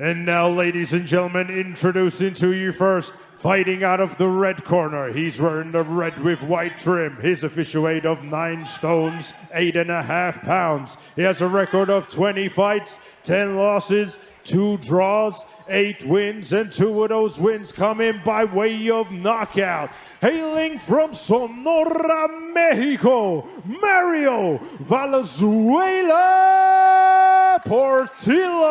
And now, ladies and gentlemen, introducing to you first, fighting out of the red corner. He's wearing the red with white trim. His official weight of 9 stones, 8.5 pounds. He has a record of 20 fights, 10 losses, 2 draws, 8 wins, and 2 of those wins come in by way of knockout. Hailing from Sonora, Mexico, Mario Valenzuela Portillo.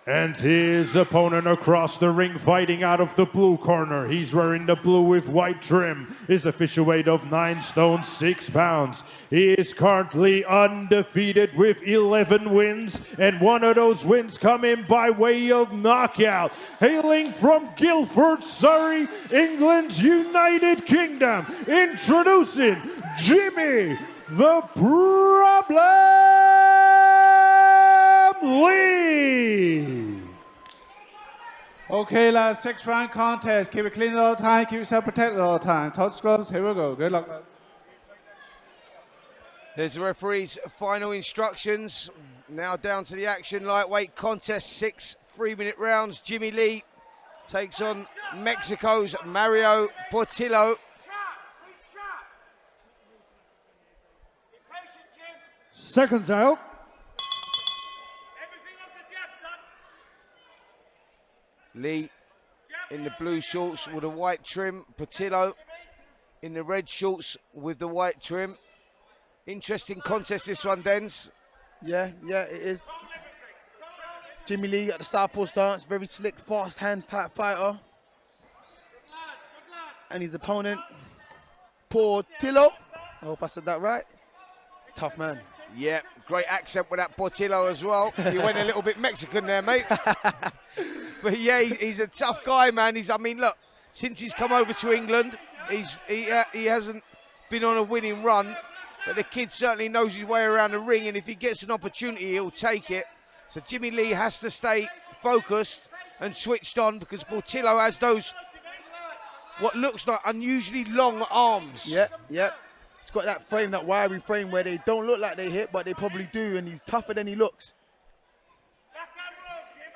And his opponent across the ring, fighting out of the blue corner. He's wearing the blue with white trim. His official weight of 9 stones, 6 pounds. He is currently undefeated with 11 wins, and 1 of those wins come in by way of knockout. Hailing from Guildford, Surrey, England's United Kingdom, introducing Jimmy the Problem Lee. Okay, lads, 6-round contest. Keep it clean all the time, keep yourself protected all the time. Touch gloves, here we go. Good luck, lads. There's the referee's final instructions. Now down to the action. Lightweight contest, 6 3-minute rounds. Jimmy Lee takes on Mexico's Mario Portillo. Seconds out. Lee in the blue shorts with a white trim. Portillo in the red shorts with the white trim. Interesting contest this one, Dens. Yeah, it is. Jimmy Lee got the southpaw stance, very slick, fast hands type fighter. And his opponent, Portillo. I hope I said that right. Tough man. Yeah, great accent with that Portillo as well. You went a little bit Mexican there, mate. But yeah, he's a tough guy, man. I mean, look, since he's come over to England, he hasn't been on a winning run, but the kid certainly knows his way around the ring, and if he gets an opportunity, he'll take it. So Jimmy Lee has to stay focused and switched on, because Portillo has those, what looks like unusually long arms. Yep. He's got that frame, that wiry frame where they don't look like they hit, but they probably do, and he's tougher than he looks.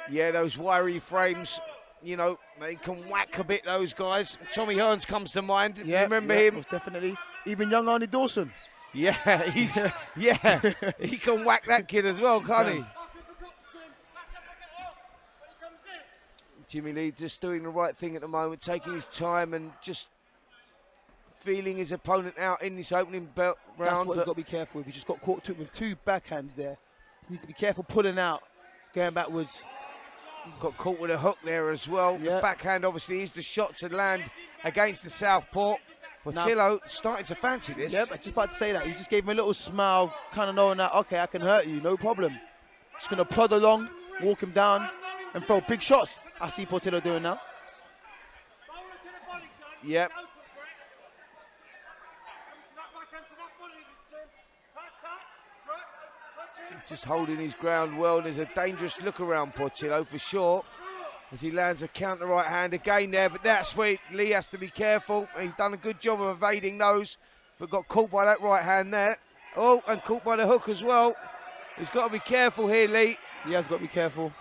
Yeah, those wiry frames, you know, they can whack a bit, those guys. Tommy Hearns comes to mind. Yeah, remember him? Most definitely. Even young Arnie Dawson. Yeah, he can whack that kid as well, can't he? Jimmy Lee just doing the right thing at the moment, taking his time and just feeling his opponent out in this opening round. That's what he's got to be careful with. He just got caught with 2 backhands there. He needs to be careful pulling out, going backwards. Got caught with a hook there as well. Yep. The backhand obviously is the shot to land against the southpaw. Portillo starting to fancy this. Yep, I was just about to say that. He just gave him a little smile, kind of knowing that, okay, I can hurt you, no problem. Just going to plod along, walk him down, and throw big shots. I see Portillo doing now. Yep. Just holding his ground well. There's a dangerous look around Portillo for sure, as he lands a counter right hand again there, but that's where Lee has to be careful. He's done a good job of evading those, but got caught by that right hand there. Oh, and caught by the hook as well. He's got to be careful here, Lee. He has got to be careful.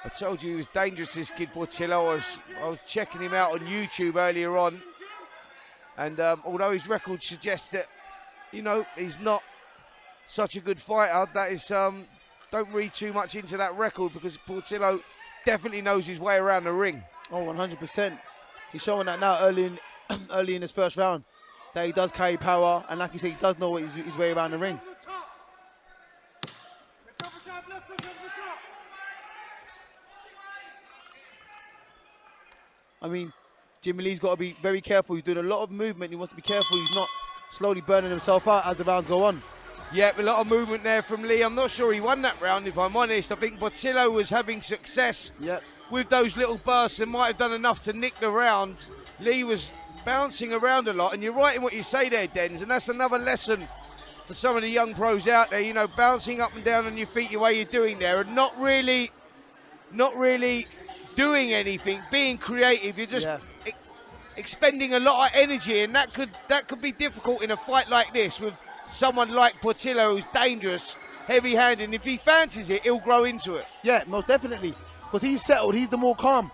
I told you he was dangerous, this kid Portillo. I was checking him out on YouTube earlier on, and although his record suggests that, you know, he's not such a good fighter, that is, don't read too much into that record, because Portillo definitely knows his way around the ring. Oh, 100%. He's showing that now early in his first round, that he does carry power, and like you say, he does know his way around the ring. I mean, Jimmy Lee's got to be very careful. He's doing a lot of movement. He wants to be careful he's not slowly burning himself out as the rounds go on. Yeah, a lot of movement there from Lee. I'm not sure he won that round, if I'm honest. I think Portillo was having success with those little bursts and might have done enough to nick the round. Lee was bouncing around a lot, and you're right in what you say there, Dens, and that's another lesson for some of the young pros out there, you know, bouncing up and down on your feet the way you're doing there, and not really doing anything, being creative. You're just expending a lot of energy, and that could be difficult in a fight like this with someone like Portillo who's dangerous, heavy-handed. And if he fancies it, he'll grow into it. Yeah, most definitely. Because he's settled. He's the more calm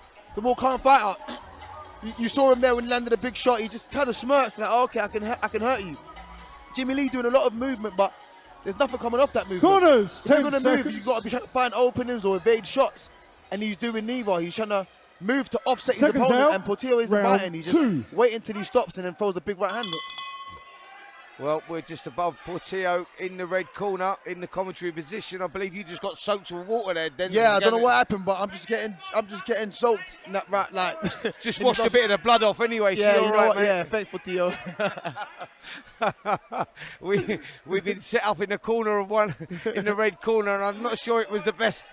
fighter. You saw him there when he landed a big shot. He just kind of smirks like, oh, okay, I can hurt you. Jimmy Lee doing a lot of movement, but there's nothing coming off that movement. Corners, if you're 10 going to seconds. move, you've got to be trying to find openings or evade shots. And he's doing neither. He's trying to move to offset his Seconds opponent. out. And Portillo isn't Round biting. He's just 2. waiting till he stops and then throws a big right hand hook. Well, we're just above Portillo in the red corner in the commentary position. I believe you just got soaked with water there, Denzel. Yeah, I don't know what happened, but I'm just getting soaked. Right, like Just washed a bit of the blood off anyway. So yeah, you're you know all right, what? mate. Yeah, thanks, Portillo. We've been set up in the corner of one in the red corner, and I'm not sure it was the best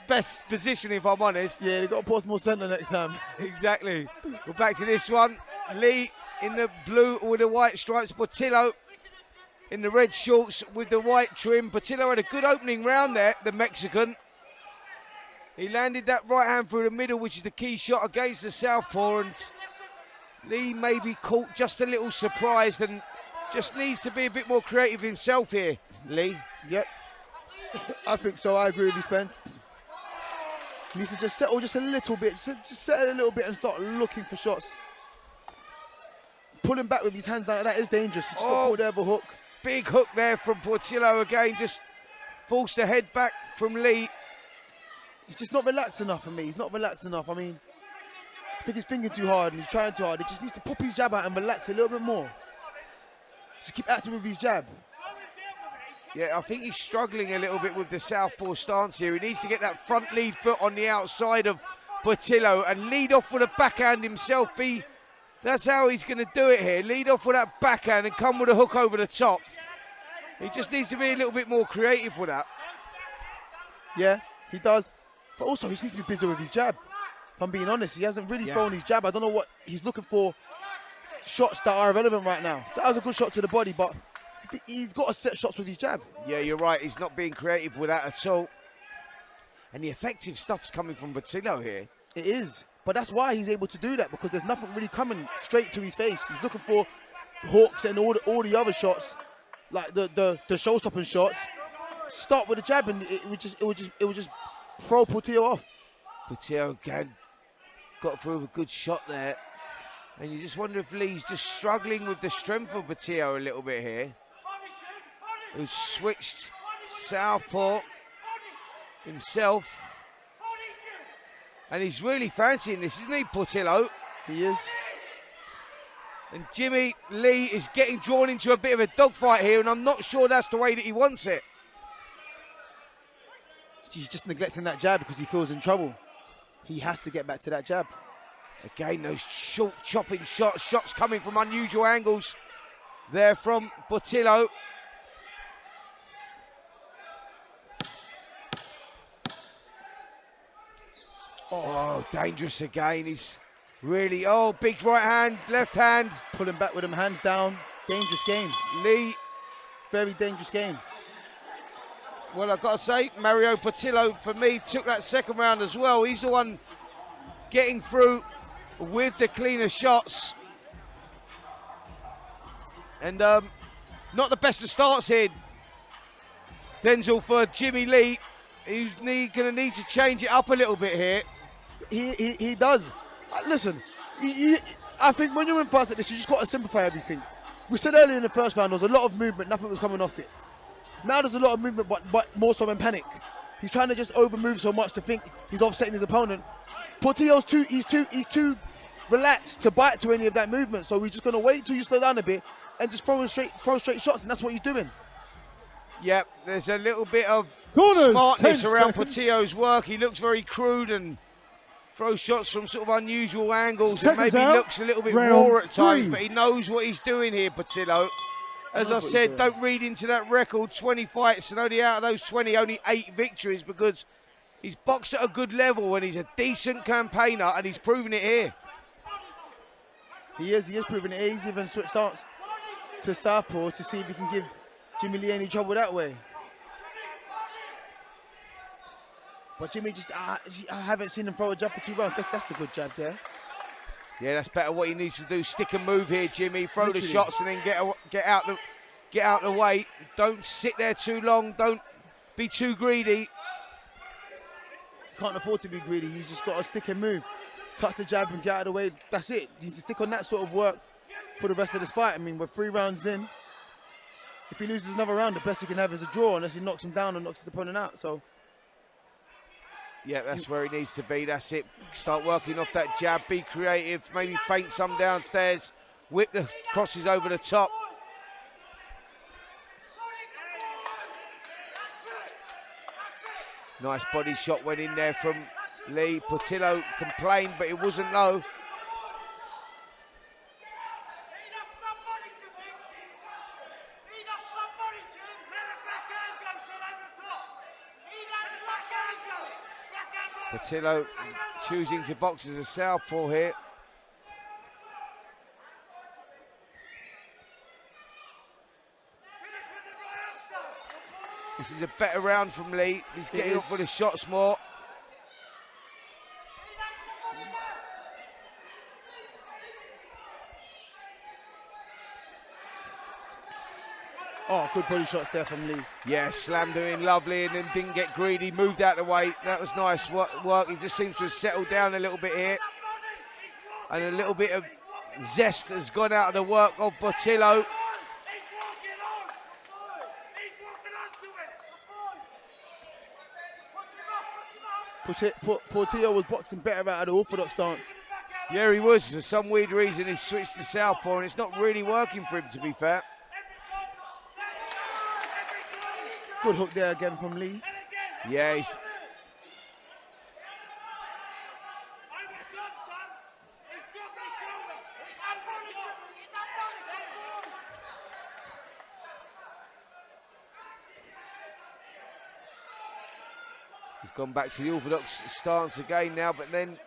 position, if I'm honest. Yeah, they got to post more centre next time. Exactly. We're back to this one. Lee in the blue with the white stripes. Portillo in the red shorts with the white trim. Portillo had a good opening round there, the Mexican. He landed that right hand through the middle, which is the key shot against the southpaw, and Lee may be caught just a little surprised and just needs to be a bit more creative himself here, Lee. Yep. I think so. I agree with you, Spence. He needs to just settle just a little bit. Just settle a little bit and start looking for shots. Pulling back with his hands down, that is dangerous. He just got pulled over hook. Big hook there from Portillo again, just forced the head back from Lee. He's just not relaxed enough for me. He's not relaxed enough. I mean, I think he's thinking too hard and he's trying too hard. He just needs to pop his jab out and relax a little bit more. Just keep acting with his jab. Yeah, I think he's struggling a little bit with the southpaw stance here. He needs to get that front lead foot on the outside of Portillo and lead off with a backhand himself. That's how he's going to do it here. Lead off with that backhand and come with a hook over the top. He just needs to be a little bit more creative with that. Yeah, he does. But also, he just needs to be busy with his jab. If I'm being honest, he hasn't really thrown his jab. I don't know what he's looking for. Shots that are relevant right now. That was a good shot to the body, but he's got to set shots with his jab. Yeah, you're right. He's not being creative with that at all. And the effective stuff's coming from Portillo here. It is. But that's why he's able to do that, because there's nothing really coming straight to his face. He's looking for hooks and all the other shots, like the show-stopping shots. Start with the jab, and it would just throw Portillo off. Portillo again got through with a good shot there, and you just wonder if Lee's just struggling with the strength of Portillo a little bit here. Who's switched southpaw himself. And he's really fancying this, isn't he, Portillo? He is. And Jimmy Lee is getting drawn into a bit of a dogfight here, and I'm not sure that's the way that he wants it. He's just neglecting that jab because he feels in trouble. He has to get back to that jab. Again, those short chopping shots coming from unusual angles there from Portillo. Oh, dangerous again. He's really, big right hand, left hand. Pulling back with them hands down. Dangerous game. Lee. Very dangerous game. Well, I've got to say, Mario Portillo, for me, took that second round as well. He's the one getting through with the cleaner shots. And not the best of starts here, Denzel, for Jimmy Lee. He's going to need to change it up a little bit here. He does. Listen, I think when you're in fights like this, you just got to simplify everything. We said earlier in the first round, there was a lot of movement, nothing was coming off it. Now there's a lot of movement, but more so in panic. He's trying to just over-move so much to think he's offsetting his opponent. Portillo's too relaxed to bite to any of that movement, so we're just going to wait till you slow down a bit and just throw straight shots, and that's what he's doing. Yep, there's a little bit of Corners, smartness 10 around seconds. Portillo's work. He looks very crude and throws shots from sort of unusual angles, and Seconds maybe out. looks a little bit Round raw at times, 3. but he knows what he's doing here, Portillo. As I said, don't read into that record, 20 fights, and only out of those 20, only 8 victories, because he's boxed at a good level and he's a decent campaigner, and he's proven it here. He is proving it. He's even switched stance to southpaw to see if he can give Jimmy Lee any trouble that way. But Jimmy I haven't seen him throw a jab for 2 rounds. That's a good jab there. Yeah, that's better what he needs to do. Stick and move here, Jimmy. Throw Literally. the shots and then get out the way. Don't sit there too long. Don't be too greedy. Can't afford to be greedy. He's just got to stick and move. Touch the jab and get out of the way. That's it. He needs to stick on that sort of work for the rest of this fight. I mean, we're 3 rounds in. If he loses another round, the best he can have is a draw unless he knocks him down or knocks his opponent out. So, Yeah, that's where he needs to be. That's it. Start working off that jab. Be creative. Maybe feint some downstairs. Whip the crosses over the top. Nice body shot went in there from Lee. Portillo complained, but it wasn't low. Portillo choosing to box as a southpaw here. This is a better round from Lee. He's getting up for the shots more. oh, good body shots there from Lee. Yeah, slammed her in lovely and then didn't get greedy, moved out of the way. That was nice work. He just seems to have settled down a little bit here. And a little bit of zest has gone out of the work of Portillo. Portillo was boxing better out of the orthodox stance. Yeah, he was. For some weird reason, he switched to southpaw, and it's not really working for him, to be fair. Good hook there again from Lee. Yeah, he's gone back to the orthodox stance again now, but then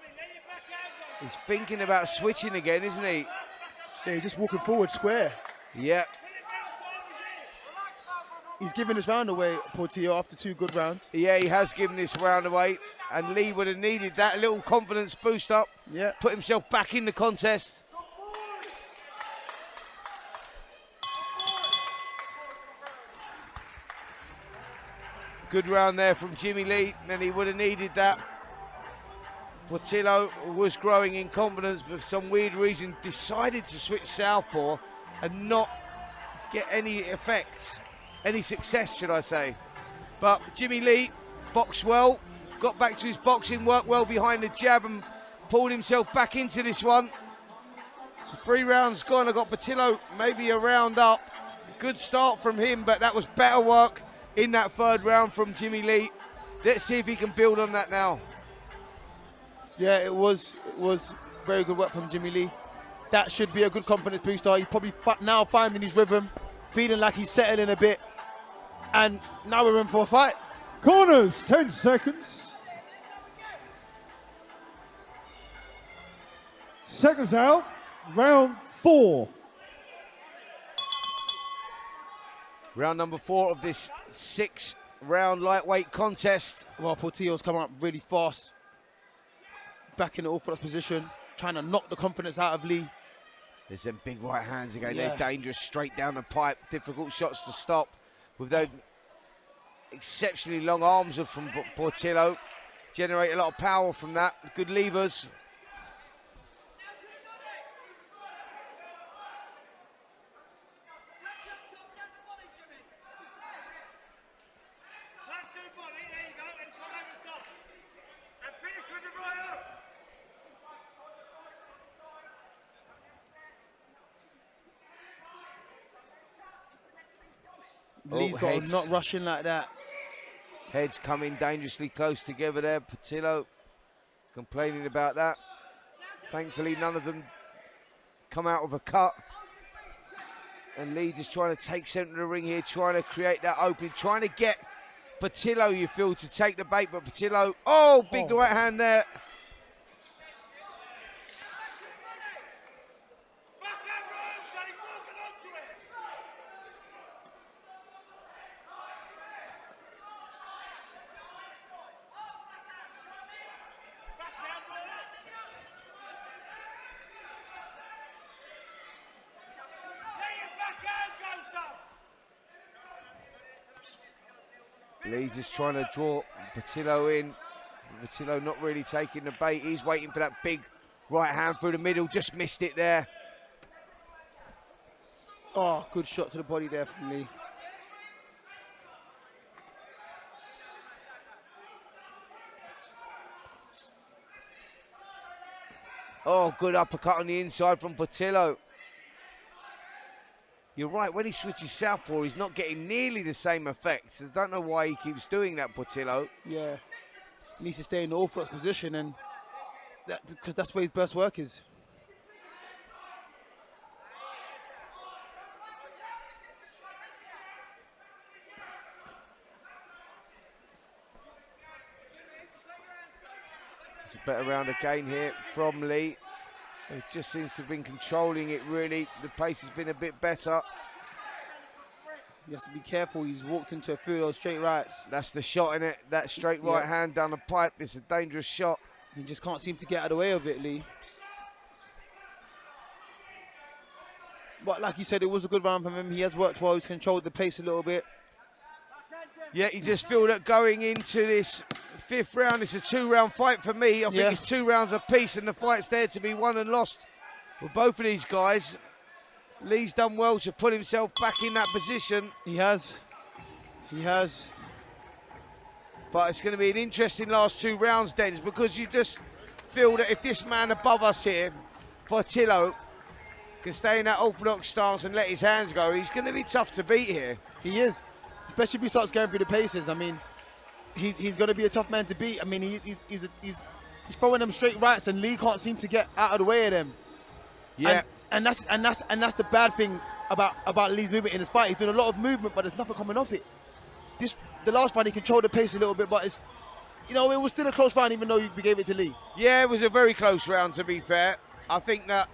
he's thinking about switching again, isn't he? Yeah, he's just walking forward square. Yeah. He's giving this round away, Portillo, after 2 good rounds. Yeah, he has given this round away, and Lee would have needed that. A little confidence boost up. Yeah. Put himself back in the contest. Good round there from Jimmy Lee, and he would have needed that. Portillo was growing in confidence, but for some weird reason decided to switch southpaw and not get any effect. Any success, should I say. But Jimmy Lee boxed well, got back to his boxing, worked well behind the jab and pulled himself back into this one. So 3 rounds gone. I got Portillo maybe a round up. Good start from him, but that was better work in that 3rd round from Jimmy Lee. Let's see if he can build on that now. Yeah, it was very good work from Jimmy Lee. That should be a good confidence booster. He's probably now finding his rhythm, feeling like he's settling a bit. And now we're in for a fight. Corners, 10 seconds. Seconds out, round 4. Round number 4 of this 6-round lightweight contest. Well, Portillo's come up really fast. Back in the orthodox position, trying to knock the confidence out of Lee. There's them big right hands again. Yeah. They're dangerous, straight down the pipe. Difficult shots to stop with those exceptionally long arms from Portillo. Generate a lot of power from that. Good levers. Lee's got to not rush in like that. Heads coming dangerously close together there. Portillo complaining about that. Thankfully, none of them come out with a cut. And Lee just trying to take centre of the ring here, trying to create that opening, trying to get Portillo, you feel, to take the bait. But Portillo, big right hand there. Lee just trying to draw Portillo in. Portillo not really taking the bait. He's waiting for that big right hand through the middle. Just missed it there. Oh, good shot to the body there from Lee. Oh, good uppercut on the inside from Portillo. You're right, when he switches southpaw, he's not getting nearly the same effect. I don't know why he keeps doing that, Portillo. Yeah, he needs to stay in the orthodox position, and because that's where his best work is. It's a better round again here from Lee. He just seems to have been controlling it, really. The pace has been a bit better. He has to be careful. He's walked into a few of those straight rights. That's the shot in it. That straight right hand down the pipe. It's a dangerous shot. He just can't seem to get out of the way of it, Lee. But like you said, it was a good round from him. He has worked well. He's controlled the pace a little bit. Yeah, you just feel that going into this fifth round, it's a 2-round fight for me. I think it's 2 rounds apiece, and the fight's there to be won and lost with both of these guys. Lee's done well to put himself back in that position. He has. He has. But it's going to be an interesting last 2 rounds, Dens, because you just feel that if this man above us here, Portillo, can stay in that orthodox stance and let his hands go, he's going to be tough to beat here. He is, especially if he starts going through the paces. I mean, he's going to be a tough man to beat. I mean, he's throwing them straight rights, and Lee can't seem to get out of the way of them. Yeah. And that's the bad thing about Lee's movement in this fight. He's doing a lot of movement, but there's nothing coming off it. The last fight he controlled the pace a little bit, but it's, it was still a close round even though we gave it to Lee. Yeah, it was a very close round, to be fair. I think that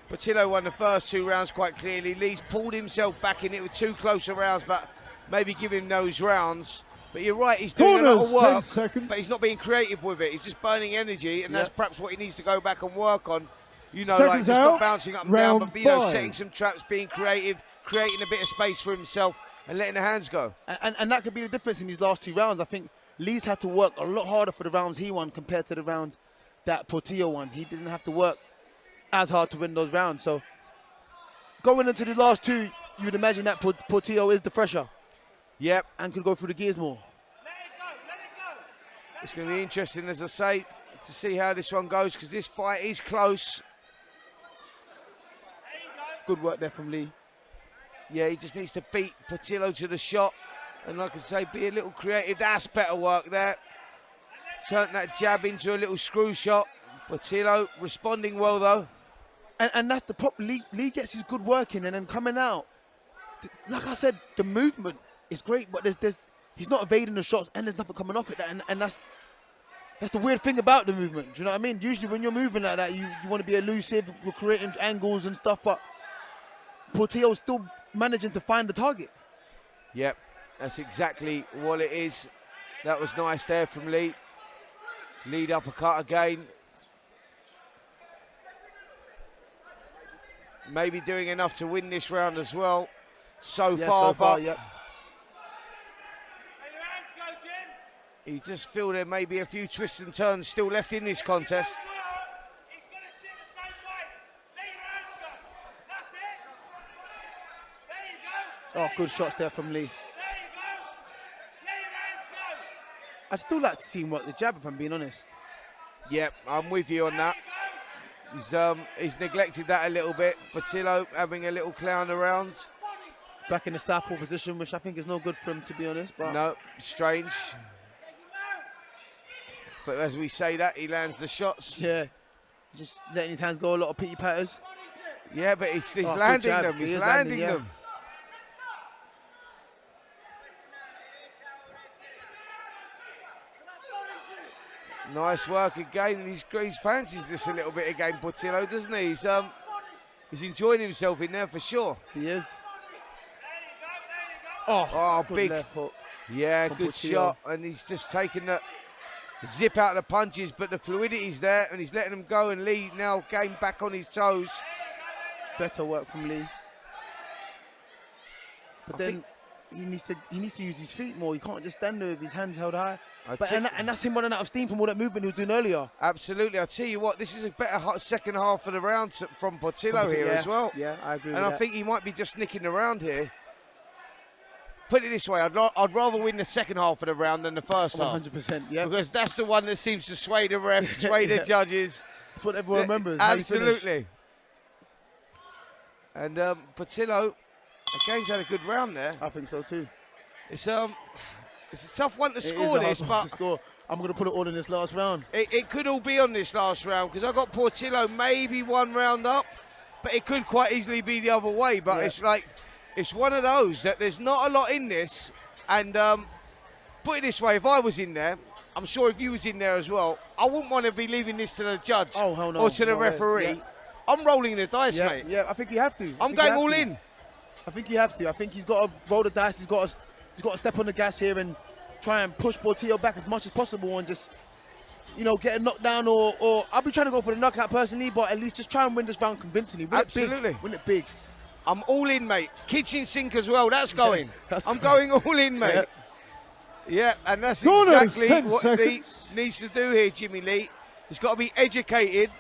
Portillo won the first 2 rounds quite clearly. Lee's pulled himself back in it with 2 closer rounds, but maybe give him those rounds. But you're right, he's doing a lot of work, but he's not being creative with it. He's just burning energy, and that's perhaps what he needs to go back and work on. Like just not bouncing up and down, but setting some traps, being creative, creating a bit of space for himself, and letting the hands go. And that could be the difference in these last 2 rounds. I think Lee's had to work a lot harder for the rounds he won compared to the rounds that Portillo won. He didn't have to work as hard to win those rounds. So going into the last 2, you would imagine that Portillo is the fresher. Yep. And could go through the gears more. It's going to be interesting, as I say, to see how this one goes, because this fight is close. Good work there from Lee. Yeah, he just needs to beat Portillo to the shot. And like I say, be a little creative. That's better work there. Turn that jab into a little screw shot. Portillo responding well, though. And that's the pop. Lee gets his good work in, and then coming out. Like I said, the movement is great, but he's not evading the shots, and there's nothing coming off it. And that's the weird thing about the movement. Do you know what I mean? Usually when you're moving like that, you want to be elusive, you're creating angles and stuff, but Portillo's still managing to find the target. Yep, that's exactly what it is. That was nice there from Lee. Lead uppercut again. Maybe doing enough to win this round as well. So far, yep. You just feel there may be a few twists and turns still left in this contest. Oh, good shots there from Lee. I'd still like to see him work the jab, if I'm being honest. Yep, I'm with you on that. He's neglected that a little bit. Portillo having a little clown around. Back in the southpaw position, which I think is no good for him, to be honest. But no, strange. But as we say that, he lands the shots. Yeah, just letting his hands go, a lot of pity patters. Yeah, but he's landing them. He's landing them. Nice work again, and he fancies this a little bit again, Portillo, doesn't he? He's enjoying himself in there for sure. He is. Oh, big left hook. Yeah, good Portillo. shot, and he's just taking the zip out of the punches, but the fluidity's there, and he's letting them go, and Lee now getting back on his toes. Better work from Lee. But then he needs to use his feet more. He can't just stand there with his hands held high. But And that's him running out of steam from all that movement he was doing earlier. Absolutely. I tell you what, this is a better second half of the round from Portillo here as well. Yeah, I agree And with I that. think he might be just nicking around here. Put it this way, I'd rather win the second half of the round than the first half. 100%, yeah. Because that's the one that seems to sway the ref, sway the judges. That's what everyone remembers. how you finish. Absolutely. And Portillo, again, had a good round there. I think so too. It's a tough one to It is score a hard this, one but to score. I'm going to put it all in this last round. it could all be on this last round because I got Portillo maybe one round up, but it could quite easily be the other way. But it's one of those that there's not a lot in this. And put it this way, if I was in there, I'm sure if you was in there as well, I wouldn't want to be leaving this to the judge or to the referee. Yeah. I'm rolling the dice, mate. Yeah, I think you have to. I'm going all in. I think you have to. I think he's got to roll the dice. He's got to step on the gas here and try and push Portillo back as much as possible and just, get a knockdown or I'll be trying to go for the knockout personally, but at least just try and win this round convincingly. Absolutely. Win it big. I'm all in, mate. Kitchen sink as well. That's going. I'm going all in, mate. Yeah, and that's Corners, exactly 10 what seconds. Lee needs to do here, Jimmy Lee. He's got to be educated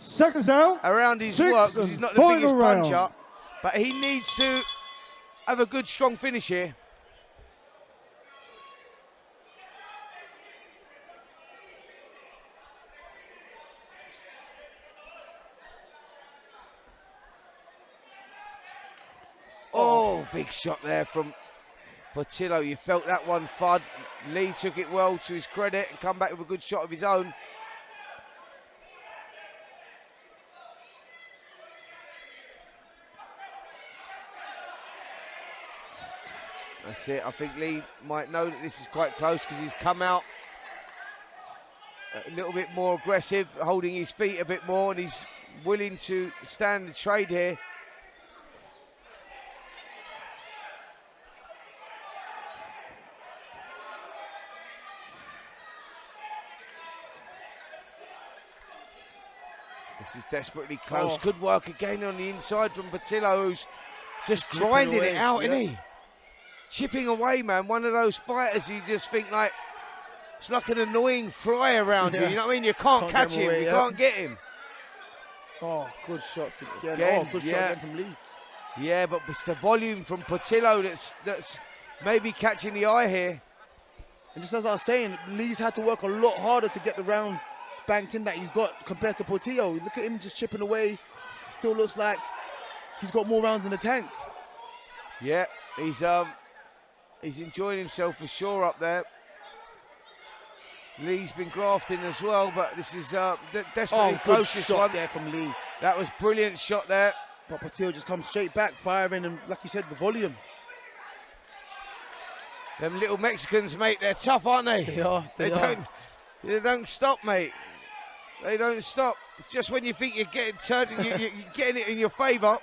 Seconds down. around his 6 work because he's and not the final biggest round. puncher, but he needs to have a good, strong finish here. Oh, big shot there from Portillo. You felt that one, Fudd. Lee took it well to his credit and come back with a good shot of his own. That's it. I think Lee might know that this is quite close because he's come out a little bit more aggressive, holding his feet a bit more, and he's willing to stand the trade here. This is desperately close. Oh. Good work again on the inside from Portillo, who's just Chipping grinding away, it out, yeah. isn't he? Chipping away, man. One of those fighters you just think like, it's like an annoying fly around you. You know what I mean? You can't catch get him him. away, You yeah. can't get him. Oh, good shots again. Again, Oh, good shot yeah. again from Lee. Yeah, but it's the volume from Portillo that's maybe catching the eye here. And just as I was saying, Lee's had to work a lot harder to get the rounds banked in that he's got compared to Portillo. Look at him just chipping away. Still looks like he's got more rounds in the tank. Yeah, he's enjoying himself for sure up there. Lee's been grafting as well, but this is desperately Oh, good close, this shot one. there from Lee. That was brilliant shot there. But Portillo just comes straight back, firing, and like you said, the volume. Them little Mexicans, mate, they're tough, aren't they? They are. They are. They don't stop, mate. They don't stop. Just when you think you're getting turned, you're getting it in your favour,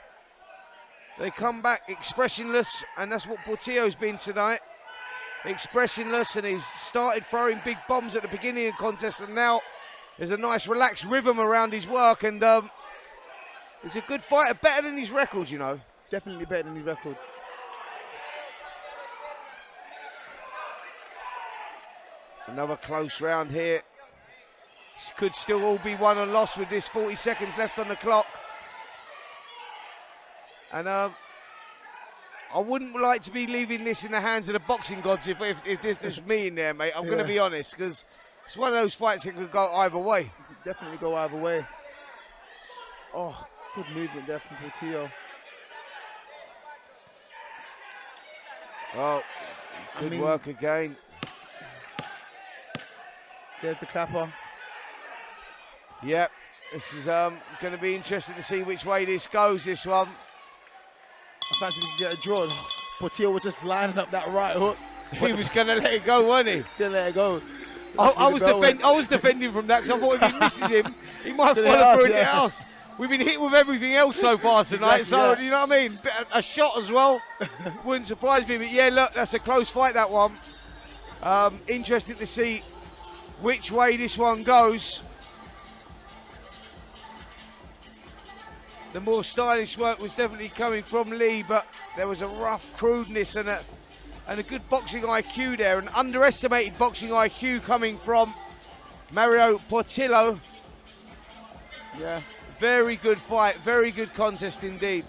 they come back expressionless, and that's what Portillo's been tonight. Expressionless, and he's started throwing big bombs at the beginning of the contest, and now there's a nice relaxed rhythm around his work, and he's a good fighter, better than his record, you know. Definitely better than his record. Another close round here. This could still all be won or lost with this 40 seconds left on the clock. And I wouldn't like to be leaving this in the hands of the boxing gods if this was me in there, mate. I'm going to be honest, because it's one of those fights that could go either way. It could definitely go either way. Oh, good movement there from Portillo. Oh, good work again. There's the clapper. Yep, this is going to be interesting to see which way this goes, this one. I fancy we could get a draw. Portillo was just lining up that right hook. He was going to let it go, wasn't he? Gonna let it go. I was defending from that because I thought if he misses him, he might follow through in the house. We've been hit with everything else so far tonight, Exactly, so you know what I mean? A shot as well wouldn't surprise me. But yeah, look, that's a close fight, that one. Interesting to see which way this one goes. The more stylish work was definitely coming from Lee, but there was a rough crudeness and a good boxing IQ there, an underestimated boxing IQ coming from Mario Portillo. Yeah. Very good fight, very good contest indeed.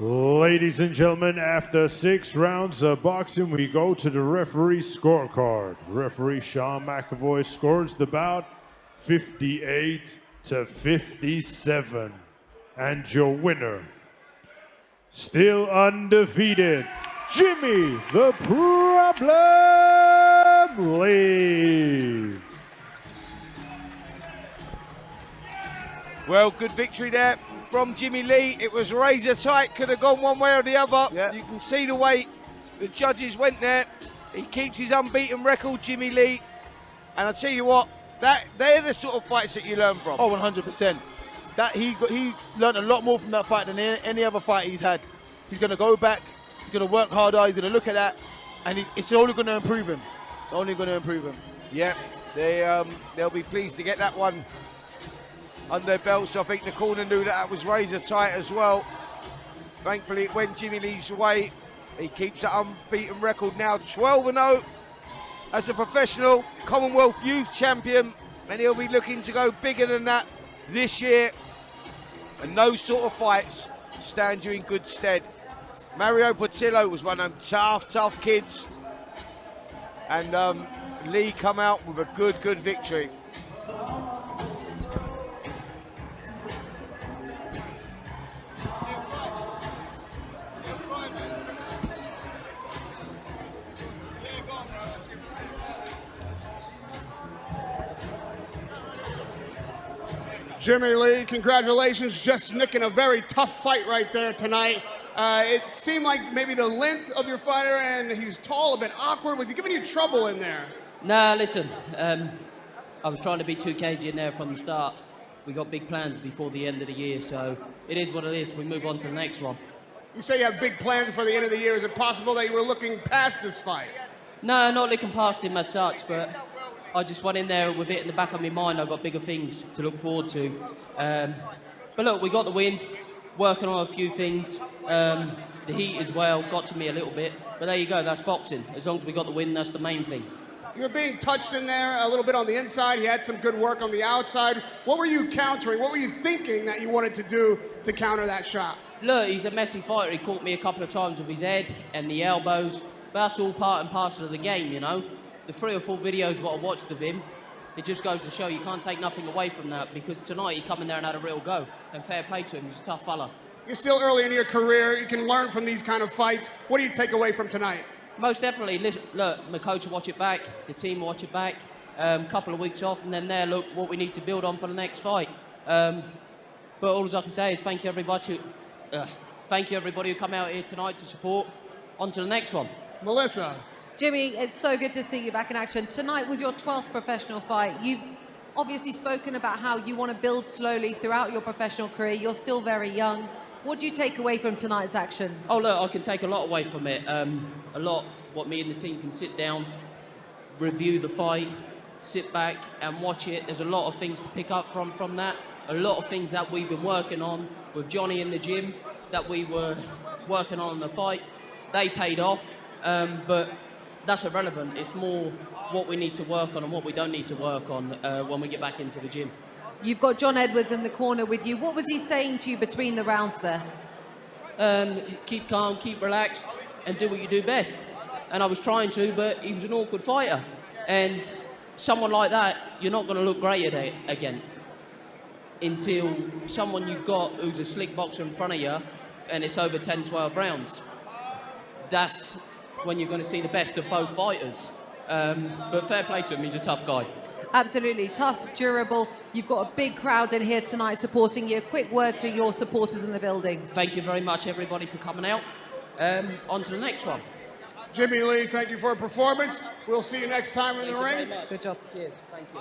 Ladies and gentlemen, after 6 rounds of boxing, we go to the referee scorecard. Referee Sean McAvoy scores the bout 58-57. And your winner, still undefeated, Jimmy the Problem Lee. Well, good victory there from Jimmy Lee. It was razor tight, could have gone one way or the other. Yeah. You can see the way the judges went there. He keeps his unbeaten record, Jimmy Lee. And I tell you what, they're the sort of fights that you learn from. Oh, 100%. That he learned a lot more from that fight than any other fight he's had. He's going to go back, he's going to work harder, he's going to look at that, and it's only going to improve him. It's only going to improve him. Yeah, they'll be pleased to get that one under their belts. I think the corner knew that was razor tight as well. Thankfully, it went Jimmy Lee's way. He keeps that unbeaten record now, 12-0 as a professional Commonwealth Youth Champion, and he'll be looking to go bigger than that this year. And those sort of fights stand you in good stead. Mario Portillo was one of them tough kids, and Lee come out with a good victory. Jimmy Lee, congratulations, just nicking a very tough fight right there tonight. It seemed like maybe the length of your fighter, and he's tall, a bit awkward. Was he giving you trouble in there? Nah, listen, I was trying to be too cagey in there from the start. We got big plans before the end of the year, so it is what it is. We move on to the next one. You say you have big plans for the end of the year. Is it possible that you were looking past this fight? No, not looking past him as such, but I just went in there with it in the back of my mind. I've got bigger things to look forward to. But look, we got the win, working on a few things. The heat as well got to me a little bit. But there you go, that's boxing. As long as we got the win, that's the main thing. You were being touched in there a little bit on the inside. He had some good work on the outside. What were you countering? What were you thinking that you wanted to do to counter that shot? Look, he's a messy fighter. He caught me a couple of times with his head and the elbows. But that's all part and parcel of the game, you know. The 3 or 4 videos what I watched of him, it just goes to show you can't take nothing away from that, because tonight he come in there and had a real go, and fair play to him. He's a tough fella. You're still early in your career. You can learn from these kind of fights. What do you take away from tonight? Most definitely. Listen, look, my coach will watch it back, the team will watch it back, couple of weeks off, and then there, look what we need to build on for the next fight. But all I can say is thank you everybody who come out here tonight to support. On to the next one. Melissa. Jimmy, it's so good to see you back in action. Tonight was your 12th professional fight. You've obviously spoken about how you want to build slowly throughout your professional career. You're still very young. What do you take away from tonight's action? Oh, look, I can take a lot away from it. A lot, what me and the team can sit down, review the fight, sit back and watch it. There's a lot of things to pick up from that. A lot of things that we've been working on with Johnny in the gym that we were working on in the fight. They paid off, but that's irrelevant. It's more what we need to work on and what we don't need to work on when we get back into the gym. You've got John Edwards in the corner with you. What was he saying to you between the rounds there? Keep calm, keep relaxed, and do what you do best. And I was trying to, but he was an awkward fighter. And someone like that, you're not going to look great against until someone you've got who's a slick boxer in front of you and it's over 10, 12 rounds. That's when you're going to see the best of both fighters. But fair play to him, he's a tough guy. Absolutely, tough, durable. You've got a big crowd in here tonight supporting you. A quick word to your supporters in the building. Thank you very much, everybody, for coming out. On to the next one. Jimmy Lee, thank you for a performance. We'll see you next time in the ring. Good job. Cheers. Thank you.